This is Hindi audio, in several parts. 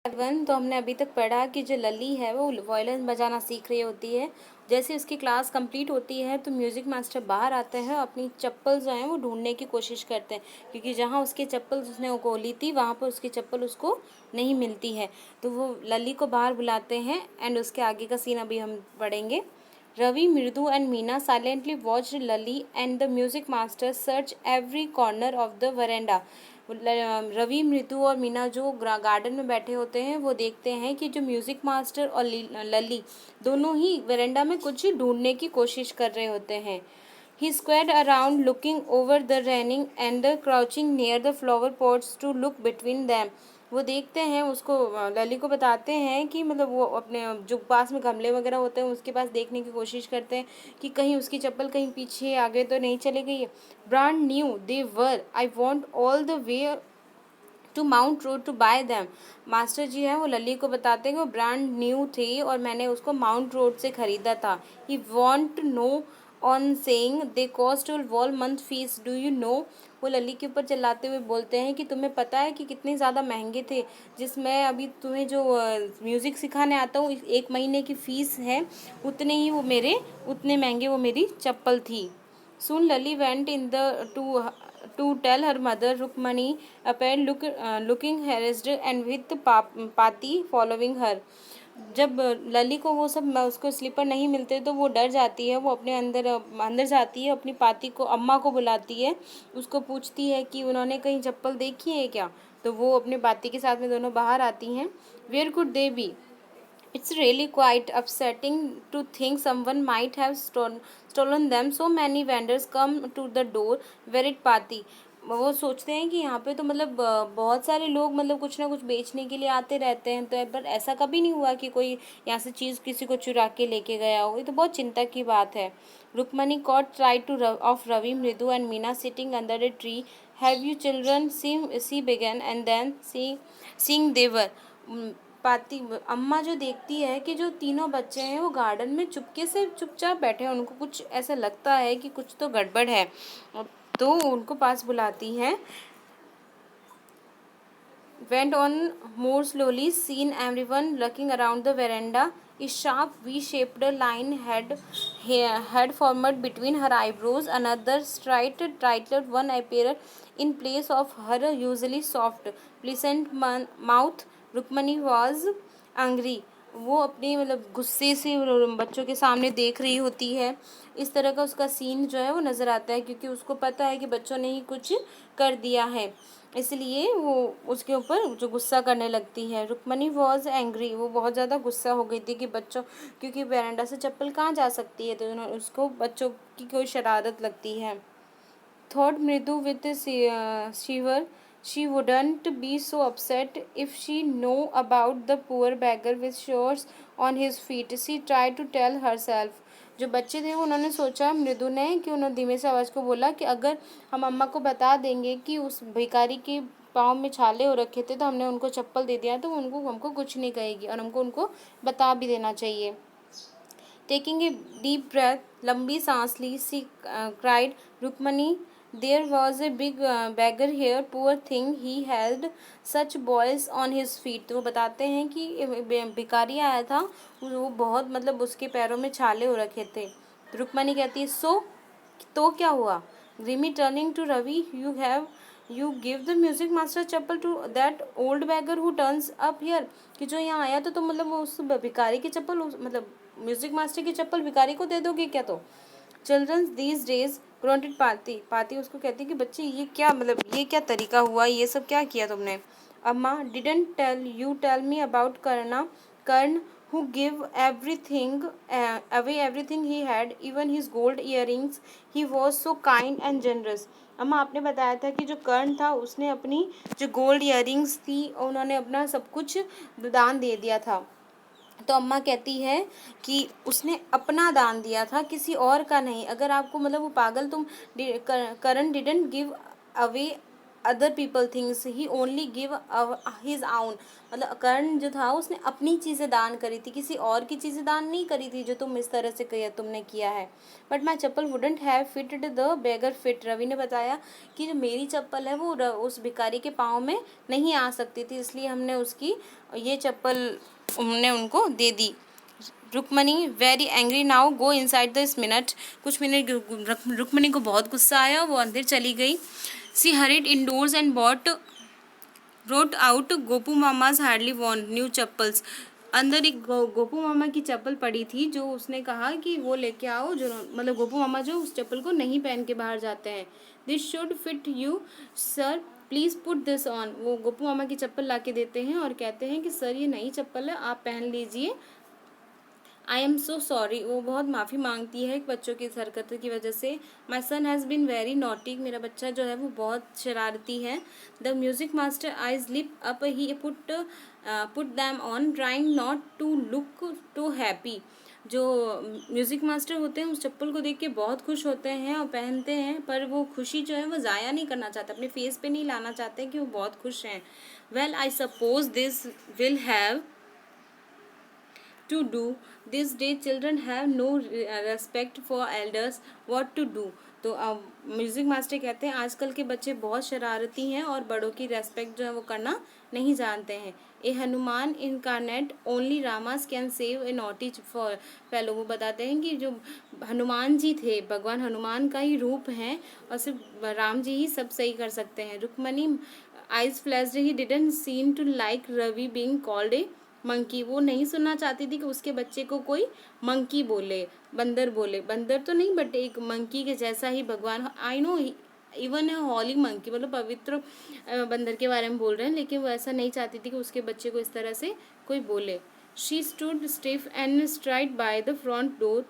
वन तो हमने अभी तक पढ़ा कि जो लली है वो वायलिन बजाना सीख रही होती है। जैसे उसकी क्लास कंप्लीट होती है तो म्यूज़िक मास्टर बाहर आते हैं और अपनी चप्पल जो हैं वो ढूंढने की कोशिश करते हैं, क्योंकि जहाँ उसकी चप्पल उसने को ली थी वहाँ पर उसकी चप्पल उसको नहीं मिलती है। तो वो लली को बाहर बुलाते हैं एंड उसके आगे का सीन अभी हम पढ़ेंगे। Ravi, Mridu and Meena silently watched Lali and the music master search every corner of the veranda. Ravi, मृदु और मीना जो गार्डन में बैठे होते हैं वो देखते हैं कि जो म्यूज़िक मास्टर और लली दोनों ही वेरेंडा में कुछ ढूंढने की कोशिश कर रहे होते हैं। He squared around looking over the railing and crouching near the flower pots to look between them. वो देखते हैं उसको, लली को बताते हैं कि मतलब वो अपने जो पास में गमले वगैरह होते हैं उसके पास देखने की कोशिश करते हैं कि कहीं उसकी चप्पल कहीं पीछे आगे तो नहीं चली गई है। Brand new they were, I went all the way to Mount Road to buy them. Master ji हैं वो लली को बताते हैं कि वो ब्रांड न्यू थी और मैंने उसको माउंट रोड से ख़रीदा था। He went no on saying they cost whole month fees, do you know. वो लली के ऊपर चिल्लाते हुए बोलते हैं कि तुम्हें पता है कि कितने ज़्यादा महंगे थे, जिसमें अभी तुम्हें जो म्यूज़िक सिखाने आता हूँ 1 महीने की फ़ीस है, उतने ही वो मेरे उतने महंगे वो मेरी चप्पल थी। Soon Lali went in the to tell her mother. Rukmani appeared looking harassed and with Pati following her. जब लली को वो सब उसको स्लीपर नहीं मिलते तो वो डर जाती है, वो अपने अंदर जाती है, अपनी पाती को अम्मा को बुलाती है, उसको पूछती है कि उन्होंने कहीं चप्पल देखी है क्या। तो वो अपने पाती के साथ में दोनों बाहर आती हैं। Where could they be, it's really quite upsetting to think someone might have stolen them. So many vendors come to the door where it पाती। वो सोचते हैं कि यहाँ पे तो मतलब बहुत सारे लोग मतलब कुछ ना कुछ बेचने के लिए आते रहते हैं, तो पर ऐसा कभी नहीं हुआ कि कोई यहाँ से चीज़ किसी को चुरा के लेके गया हो। ये तो बहुत चिंता की बात है। Rukmini caught sight to of Ravi, Mridu and Meena sitting under a tree. Have you children? She began and then seeing they were पाती अम्मा जो देखती है कि जो तीनों बच्चे हैं वो गार्डन में चुपके से चुपचाप बैठे हैं, उनको कुछ ऐसा लगता है कि कुछ तो गड़बड़ है, तो उनको पास बुलाती हैं। Went on more slowly, seen everyone looking around the veranda. A sharp V-shaped line had formed between her eyebrows. Another straight, tighter one appeared in place of her usually soft, pleasant mouth. Rukmini was angry, वो अपनी मतलब गुस्से से बच्चों के सामने देख रही होती है। इस तरह का उसका सीन जो है वो नज़र आता है, क्योंकि उसको पता है कि बच्चों ने ही कुछ कर दिया है, इसलिए वो उसके ऊपर जो गुस्सा करने लगती है। रुक्मणी वॉज एंग्री, वो बहुत ज़्यादा गुस्सा हो गई थी कि बच्चों, क्योंकि वेरांडा से चप्पल कहाँ जा सकती है, तो उसको बच्चों की कोई शरारत लगती है। Thought Mridu with a shiver. She wouldn't be so upset if she know about the poor beggar with shoes on his feet. She tried to tell herself. जो बच्चे थे उन्होंने सोचा, मृदु ने, कि उन्होंने धीमे से आवाज़ को बोला कि अगर हम अम्मा को बता देंगे कि उस भिखारी के पाँव में छाले हो रखे थे तो हमने उनको चप्पल दे दिया, तो उनको हमको कुछ नहीं कहेगी और हमको उनको बता भी देना चाहिए। टेकिंग ए डीप ब्रेथ, लंबी सांस ली, she cried, Rukmini, there was a big beggar here, poor thing, he had such boils on his feet. तो वो बताते हैं कि भिखारी आया था, वो बहुत मतलब उसके पैरों में छाले हो रखे थे। रुक्मणी कहती है, सो तो क्या हुआ। Rimi turning to Ravi, you give the music master chappal to that old beggar who turns up here, कि जो यहाँ आया तो मतलब वो उस भिखारी की चप्पल मतलब म्यूजिक मास्टर की चप्पल भिखारी को दे दोगे क्या। तो चिल्ड्रंस दीज डेज ग्रॉन्टेड पाती, पाती उसको कहती कि बच्चे ये क्या मतलब ये क्या तरीका हुआ, ये सब क्या किया तुमने। Amma, didn't tell me about Karna who give everything away everything he had, even his gold earrings. He was so kind and generous. अम्मा, आपने बताया था कि जो कर्ण था उसने अपनी जो गोल्ड इयररिंग्स थी उन्होंने अपना सब कुछ दान दे दिया था। तो अम्मा कहती है कि उसने अपना दान दिया था, किसी और का नहीं। अगर आपको मतलब वो पागल तुम, Karan didn't give away other people things he only give his own, मतलब कर्ण जो था उसने अपनी चीज़ें दान करी थी, किसी और की चीज़ें दान नहीं करी थी जो तुम इस तरह से कही तुमने किया है। But my chappal wouldn't have fitted the beggar fit, Ravi ने बताया कि जो मेरी चप्पल है वो उस भिखारी के पाँव में नहीं आ सकती थी, इसलिए हमने उसकी ये चप्पल हमने उनको दे दी। Rukmini very angry now go inside this minute, कुछ मिनट रुक्मणी को बहुत गुस्सा आया, वो अंदर चली गई। She hurried indoors and brought out Gopu mama's hardly वॉन्ट न्यू चप्पल्स, अंदर एक गोपू मामा की चप्पल पड़ी थी जो उसने कहा कि वो लेके आओ, जो मतलब गोपू मामा जो उस चप्पल को नहीं पहन के बाहर जाते हैं। This should fit you sir please put this on, वो गोपू मामा की चप्पल ला के देते हैं और कहते हैं कि सर ये नई चप्पल है, आप पहन लीजिए। आई एम सो सॉरी, वो बहुत माफ़ी मांगती है बच्चों की इस हरकत की वजह से। My son has been very naughty, मेरा बच्चा जो है वो बहुत शरारती है। The music master eyes lit up he put them on trying not to look too happy, जो म्यूज़िक मास्टर होते हैं उस चप्पल को देख के बहुत खुश होते हैं और पहनते हैं, पर वो खुशी जो है वो ज़ाया नहीं करना चाहते, अपने फेस पे नहीं लाना चाहते कि वो बहुत खुश हैं। Well I suppose this will have to do this day children have no respect for elders, what to do। तो अब म्यूज़िक मास्टर कहते हैं आजकल के बच्चे बहुत शरारती हैं और बड़ों की रेस्पेक्ट जो है वो करना नहीं जानते हैं। A Hanuman incarnate only Rama's can save a naughty for fellow, वो बताते हैं कि जो हनुमान जी थे भगवान हनुमान का ही रूप हैं और सिर्फ राम जी ही सब सही कर सकते हैं। Rukmini eyes flashed, he didn't seem to like Ravi being called a monkey, वो नहीं सुनना चाहती थी कि उसके बच्चे को कोई मंकी बोले, बंदर बोले, बंदर तो नहीं बट एक मंकी के जैसा ही भगवान, I know even a holy monkey, मतलब पवित्र बंदर के बारे में बोल रहे हैं, लेकिन वो ऐसा नहीं चाहती थी कि उसके बच्चे को इस तरह से कोई बोले। She stood stiff and straight by the front door,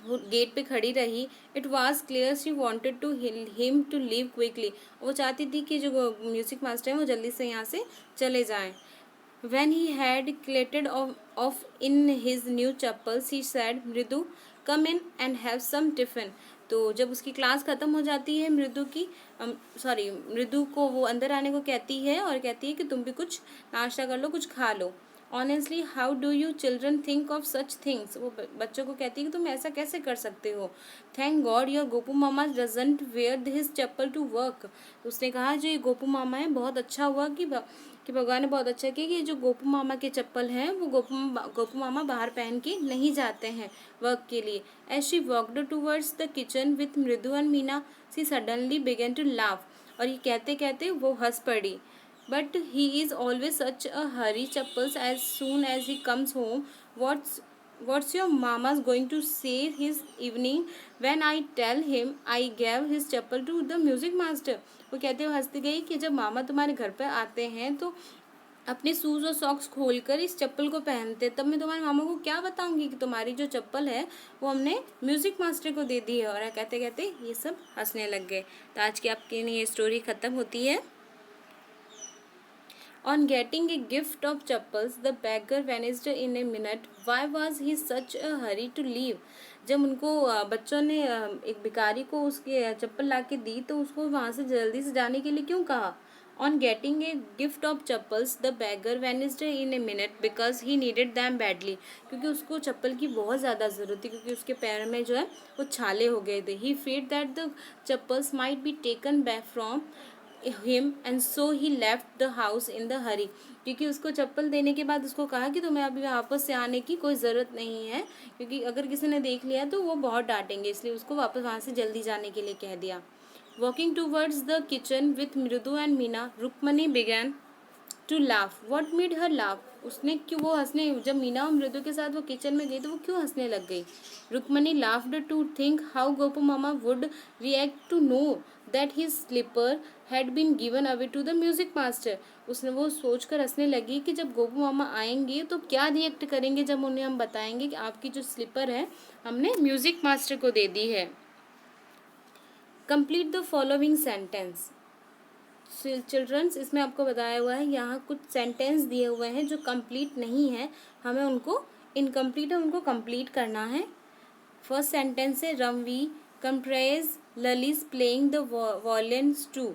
वो गेट पे खड़ी रही। It was clear she wanted to him to leave quickly, वो चाहती थी कि जो म्यूज़िक मास्टर हैं वो जल्दी से यहाँ से चले जाएं। When he had clattered off in his new chappals, he said, मृदु come in and have some tiffin। तो जब उसकी क्लास ख़त्म हो जाती है मृदु को वो अंदर आने को कहती है और कहती है कि तुम भी कुछ नाश्ता कर लो, कुछ खा लो। Honestly how do you children think of such things, वो बच्चों को कहती है कि तुम ऐसा कैसे कर सकते हो। Thank God your Gopu mama doesn't wear his chappal to work, उसने कहा जो ये गोपू मामा है बहुत अच्छा हुआ कि भगवान ने बहुत अच्छा किया कि जो गोपू मामा के चप्पल हैं वो गोपू मामा बाहर पहन के नहीं जाते हैं वर्क के लिए। As she walked towards the kitchen with Mridu and Meena, she suddenly began to laugh, और ये कहते कहते वो हंस पड़ी। But he is always such a hurry chappals as soon as he comes home, What's your mama's going to say his evening when I tell him I gave his chappal to the music master। वो कहते हुए हंसती गई कि जब मामा तुम्हारे घर पर आते हैं तो अपने शूज़ और सॉक्स खोलकर इस चप्पल को पहनते, तब मैं तुम्हारे मामा को क्या बताऊंगी कि तुम्हारी जो चप्पल है वो हमने म्यूज़िक मास्टर को दे दी है। और कहते कहते ये सब हंसने लग गए। तो आज की आपकी ये स्टोरी ख़त्म होती है। On getting a gift of chappals, the beggar vanished in a minute. Why was he such a hurry to leave? जब उनको बच्चों ने एक भिखारी को उसकी चप्पल ला के दी तो उसको वहाँ से जल्दी से जाने के लिए क्यों कहा। On getting a gift of chappals, the beggar vanished in a minute because he needed them badly। क्योंकि उसको चप्पल की बहुत ज़्यादा ज़रूरत थी, क्योंकि उसके पैर में जो है वो छाले हो गए थे। He feared that the chappals might be taken back from him and so he left the house in the hurry। क्योंकि उसको चप्पल देने के बाद उसको कहा कि तुम्हें अभी वापस से आने की कोई ज़रूरत नहीं है, क्योंकि अगर किसी ने देख लिया तो वो बहुत डांटेंगे, इसलिए उसको वापस वहाँ से जल्दी जाने के लिए कह दिया। Walking towards the kitchen with Mridu and Meena, Rukmini began to laugh. What made her laugh, उसने क्यों वो हंसने, जब मीना और मृदु के साथ वो किचन में गई तो वो क्यों हंसने लग गई। Rukmini laughed to think how Gopu mama would react to know that his slipper had been given away to the music master. उसने वो सोचकर हंसने लगी कि जब गोपू मामा आएंगे तो क्या रिएक्ट करेंगे जब उन्हें हम बताएंगे कि आपकी जो स्लीपर है हमने म्यूजिक मास्टर को दे दी है। Complete the following sentence. Childrens, इसमें आपको बताया हुआ है, यहाँ कुछ सेंटेंस दिए हुए हैं जो कंप्लीट नहीं है, हमें उनको इनकम्प्लीट है उनको कंप्लीट करना है। फर्स्ट सेंटेंस है रमवी कंप्रेज ललीज प्लेइंग द वॉयलिन्स टू।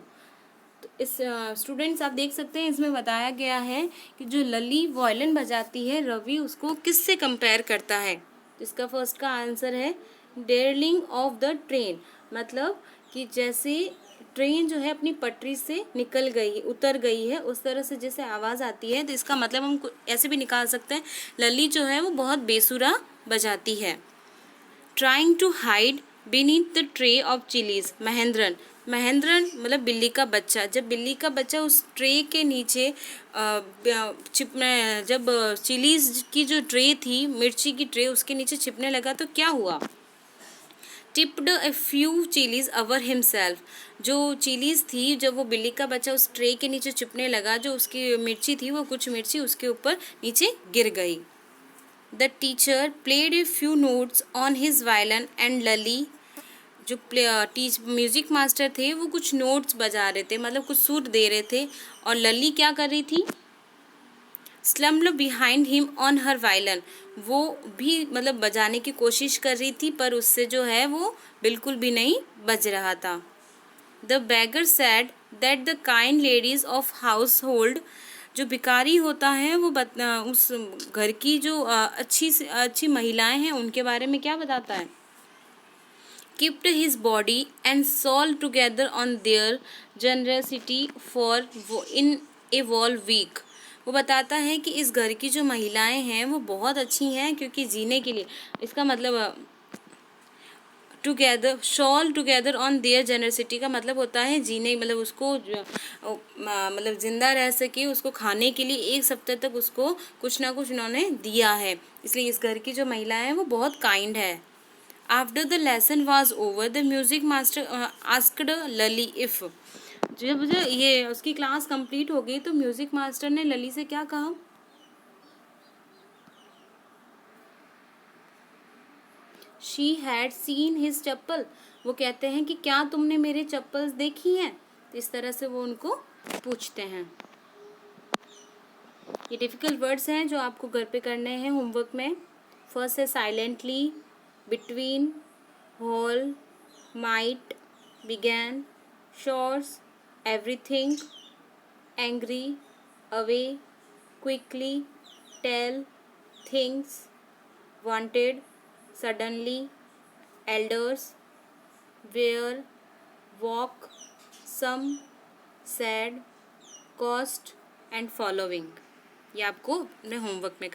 तो इस स्टूडेंट्स आप देख सकते हैं इसमें बताया गया है कि जो लली वायलिन बजाती है, रवि उसको किससे कंपेयर करता है। तो इसका फर्स्ट का आंसर है डेयरलिंग ऑफ द ट्रेन, मतलब कि जैसे ट्रेन जो है अपनी पटरी से निकल गई, उतर गई है, उस तरह से जैसे आवाज़ आती है। तो इसका मतलब हम ऐसे भी निकाल सकते हैं, लली जो है वो बहुत बेसुरा बजाती है। Trying to hide beneath the tray of chillies, Mahendran, Mahendran मतलब बिल्ली का बच्चा, जब बिल्ली का बच्चा उस ट्रे के नीचे जब चिलीज की जो ट्रे थी, मिर्ची की ट्रे, उसके नीचे छिपने लगा तो क्या हुआ। Tipped a few chillies our himself, जो चिलीज थी, जब वो बिल्ली का बच्चा उस ट्रे के नीचे छिपने लगा, जो उसकी मिर्ची थी वो कुछ मिर्ची उसके ऊपर नीचे गिर गई। The teacher played a few notes on his violin and Lally, जो म्यूजिक मास्टर थे वो कुछ नोट्स बजा रहे थे, मतलब कुछ सुर दे रहे थे, और लली क्या कर रही थी, slumped behind him on her violin, वो भी मतलब बजाने की कोशिश कर रही थी, पर उससे जो है वो बिल्कुल भी नहीं बज रहा था। The bagger sad that the kind ladies of house hold, जो भिखारी होता है वो उस घर की जो अच्छी से अच्छी महिलाएं हैं उनके बारे में क्या बताता है। kept his body and soul together on their generosity for in a whole week, वो बताता है कि इस घर की जो महिलाएं हैं वो बहुत अच्छी हैं, क्योंकि जीने के लिए, इसका मतलब together, shawl together on their generosity का मतलब होता है जीने, मतलब उसको मतलब जिंदा रह सके, उसको खाने के लिए 1 सप्ताह तक उसको कुछ ना कुछ उन्होंने दिया है, इसलिए इस घर की जो महिलाएं हैं वो बहुत काइंड है। After the lesson was over the music master asked Lally if, जब ये उसकी क्लास कंप्लीट हो गई तो म्यूजिक मास्टर ने लली से क्या कहा, शी हैड सीन हिज चप्पल, वो कहते हैं कि क्या तुमने मेरे चप्पल्स देखी हैं, तो इस तरह से वो उनको पूछते हैं। ये डिफ़िकल्ट वर्ड्स हैं जो आपको घर पे करने हैं होमवर्क में। फर्स्ट है silently, between, hole, might, began, shores, everything, angry, away, quickly, tell, things, wanted, suddenly, elders, where, walk, some, sad, cost and following. ये आपको अपने होमवर्क में